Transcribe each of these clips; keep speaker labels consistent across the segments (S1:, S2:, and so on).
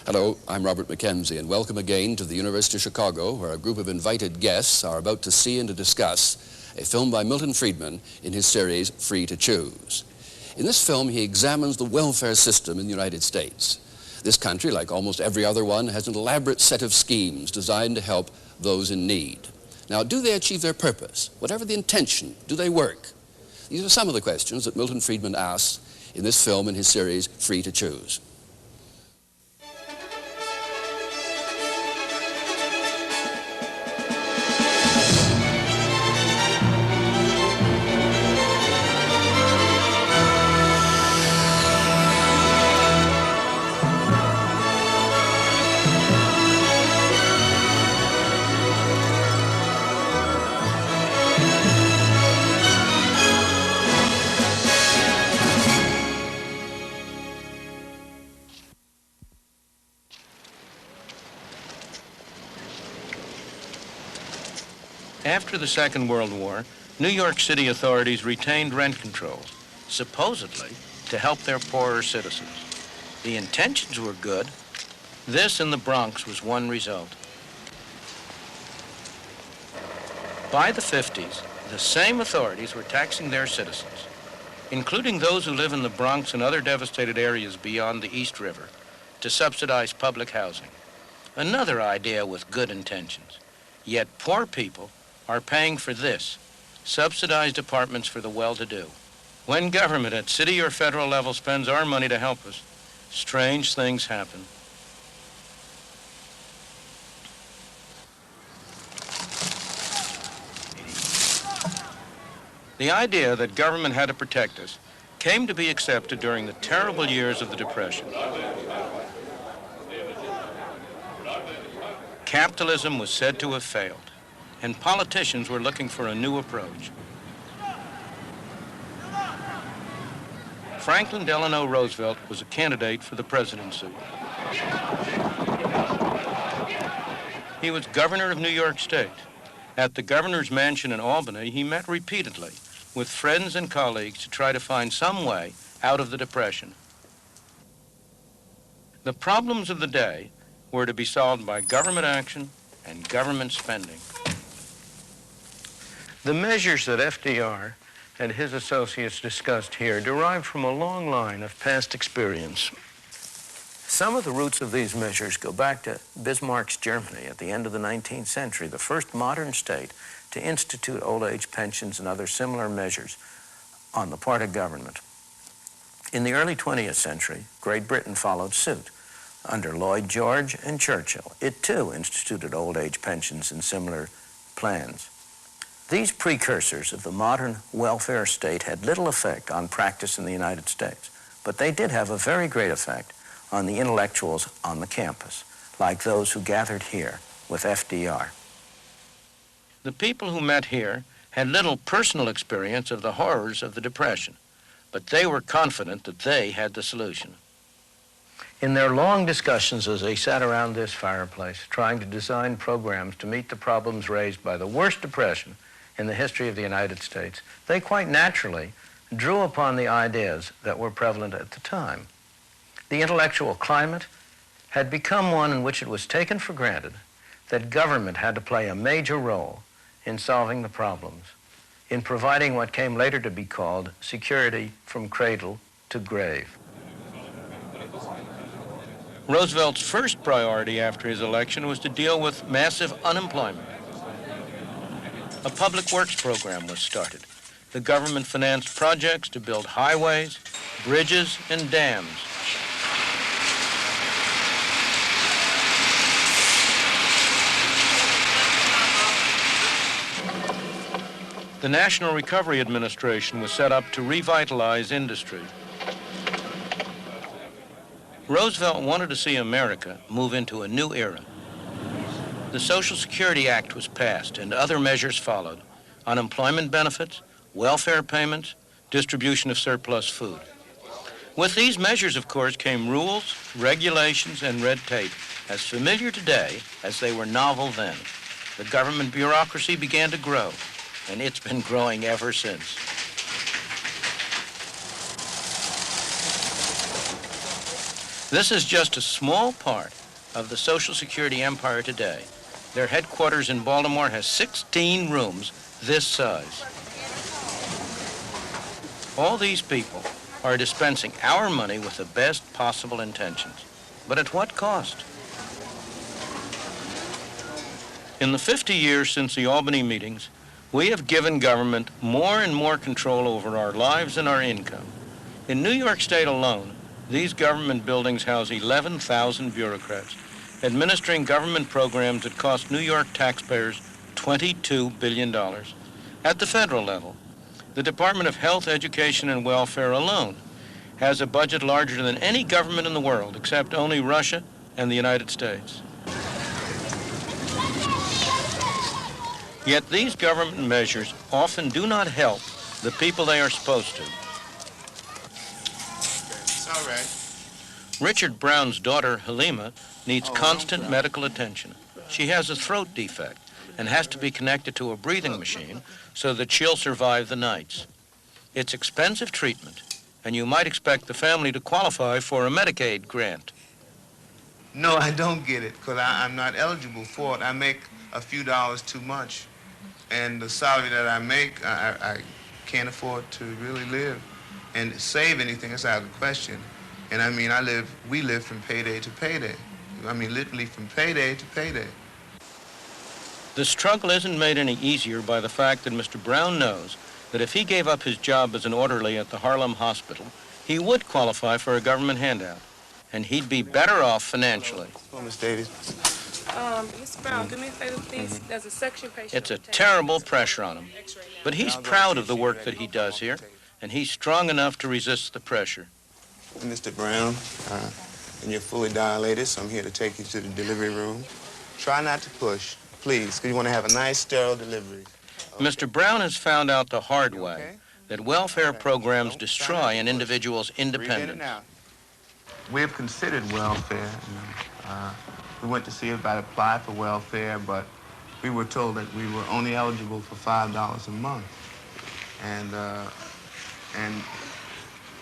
S1: Hello, I'm Robert Mackenzie, and welcome again to the University of Chicago, where a group of invited guests are about to see and to discuss a film by Milton Friedman in his series, Free to Choose. In this film, he examines the welfare system in the United States. This country, like almost every other one, has an elaborate set of schemes designed to help those in need. Now, do they achieve their purpose? Whatever the intention, do they work? These are some of the questions that Milton Friedman asks in this film in his series, Free to Choose.
S2: After the Second World War, New York City authorities retained rent controls, supposedly to help their poorer citizens. The intentions were good. This in the Bronx was one result. By the 50s, the same authorities were taxing their citizens, including those who live in the Bronx and other devastated areas beyond the East River, to subsidize public housing. Another idea with good intentions. Yet poor people are paying for this, subsidized apartments for the well-to-do. When government at city or federal level spends our money to help us, strange things happen. The idea that government had to protect us came to be accepted during the terrible years of the Depression. Capitalism was said to have failed, and politicians were looking for a new approach. Franklin Delano Roosevelt was a candidate for the presidency. He was governor of New York State. At the governor's mansion in Albany, he met repeatedly with friends and colleagues to try to find some way out of the Depression. The problems of the day were to be solved by government action and government spending. The measures that FDR and his associates discussed here derive from a long line of past experience. Some of the roots of these measures go back to Bismarck's Germany at the end of the 19th century, the first modern state to institute old age pensions and other similar measures on the part of government. In the early 20th century, Great Britain followed suit. Under Lloyd George and Churchill, it too instituted old age pensions and similar plans. These precursors of the modern welfare state had little effect on practice in the United States, but they did have a very great effect on the intellectuals on the campus, like those who gathered here with FDR. The people who met here had little personal experience of the horrors of the Depression, but they were confident that they had the solution. In their long discussions as they sat around this fireplace, trying to design programs to meet the problems raised by the worst depression in the history of the United States, they quite naturally drew upon the ideas that were prevalent at the time. The intellectual climate had become one in which it was taken for granted that government had to play a major role in solving the problems, in providing what came later to be called security from cradle to grave. Roosevelt's first priority after his election was to deal with massive unemployment. A public works program was started. The government financed projects to build highways, bridges, and dams. The National Recovery Administration was set up to revitalize industry. Roosevelt wanted to see America move into a new era. The Social Security Act was passed and other measures followed. Unemployment benefits, welfare payments, distribution of surplus food. With these measures, of course, came rules, regulations, and red tape, as familiar today as they were novel then. The government bureaucracy began to grow, and it's been growing ever since. This is just a small part of the Social Security empire today. Their headquarters in Baltimore has 16 rooms this size. All these people are dispensing our money with the best possible intentions. But at what cost? In the 50 years since the Albany meetings, we have given government more and more control over our lives and our income. In New York State alone, these government buildings house 11,000 bureaucrats, administering government programs that cost New York taxpayers $22 billion. At the federal level, the Department of Health, Education, and Welfare alone has a budget larger than any government in the world, except only Russia and the United States. Yet these government measures often do not help the people they are supposed to.
S3: It's all right.
S2: Richard Brown's daughter, Halima, needs constant medical attention. She has a throat defect and has to be connected to a breathing machine so that she'll survive the nights. It's expensive treatment, and you might expect the family to qualify for a Medicaid grant.
S3: No, I don't get it, because I'm not eligible for it. I make a few dollars too much, and the salary that I make, I can't afford to really live and save anything. That's out of the question. And I mean, we live from payday to payday. I mean, literally from payday to payday.
S2: The struggle isn't made any easier by the fact that Mr. Brown knows that if he gave up his job as an orderly at the Harlem hospital, he would qualify for a government handout, and he'd be better off financially.
S3: Hello, Miss Davies.
S4: Mr. Brown, do me a favor, please. There's a section patient.
S2: It's a terrible pressure on him, but he's proud of the work that he does here, and he's strong enough to resist the pressure.
S3: Mr. Brown, and you're fully dilated, so I'm here to take you to the delivery room. Try not to push, please, because you want to have a nice, sterile delivery. Okay.
S2: Mr. Brown has found out the hard way that welfare programs destroy an individual's independence.
S3: We have considered welfare. We went to see if I'd apply for welfare, but we were told that we were only eligible for $5 a month. And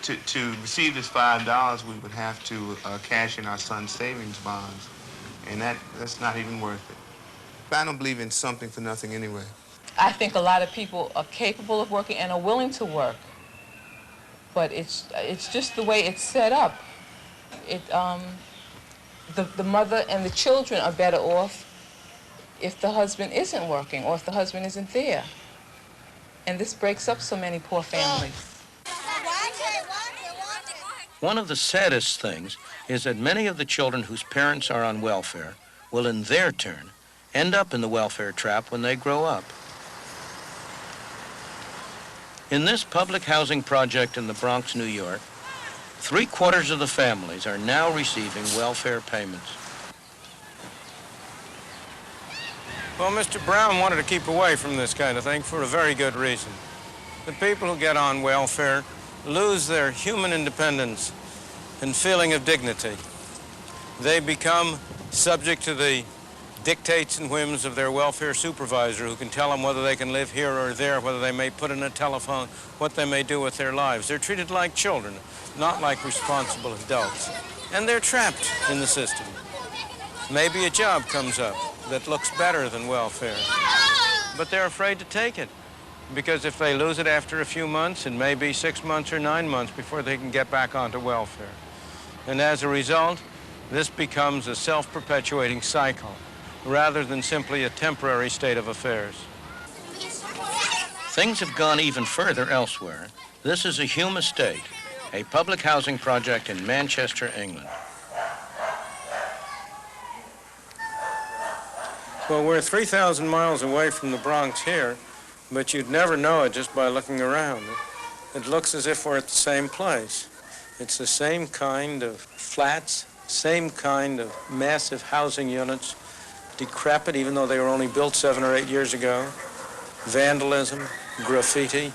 S3: to receive this $5, we would have to cash in our son's savings bonds, and that's not even worth it. I don't believe in something for nothing anyway.
S5: I think a lot of people are capable of working and are willing to work, but it's just the way it's set up. The mother and the children are better off if the husband isn't working or if the husband isn't there. And this breaks up so many poor families.
S2: One of the saddest things is that many of the children whose parents are on welfare will, in their turn, end up in the welfare trap when they grow up. In this public housing project in the Bronx, New York, 3/4 of the families are now receiving welfare payments.
S6: Well, Mr. Brown wanted to keep away from this kind of thing for a very good reason. The people who get on welfare lose their human independence and feeling of dignity. They become subject to the dictates and whims of their welfare supervisor, who can tell them whether they can live here or there, whether they may put in a telephone, what they may do with their lives. They're treated like children, not like responsible adults. And they're trapped in the system. Maybe a job comes up that looks better than welfare, but they're afraid to take it, because if they lose it after a few months, it may be 6 months or 9 months before they can get back onto welfare. And as a result, this becomes a self-perpetuating cycle, rather than simply a temporary state of affairs.
S2: Things have gone even further elsewhere. This is a Hume Estate, a public housing project in Manchester, England.
S6: Well, we're 3,000 miles away from the Bronx here, but you'd never know it just by looking around. It looks as if we're at the same place. It's the same kind of flats, same kind of massive housing units, decrepit even though they were only built 7 or 8 years ago, vandalism, graffiti,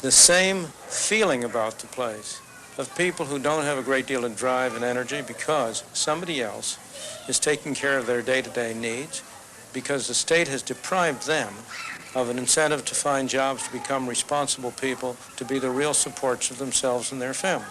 S6: the same feeling about the place of people who don't have a great deal of drive and energy because somebody else is taking care of their day-to-day needs, because the state has deprived them of an incentive to find jobs, to become responsible people, to be the real supports of themselves and their families.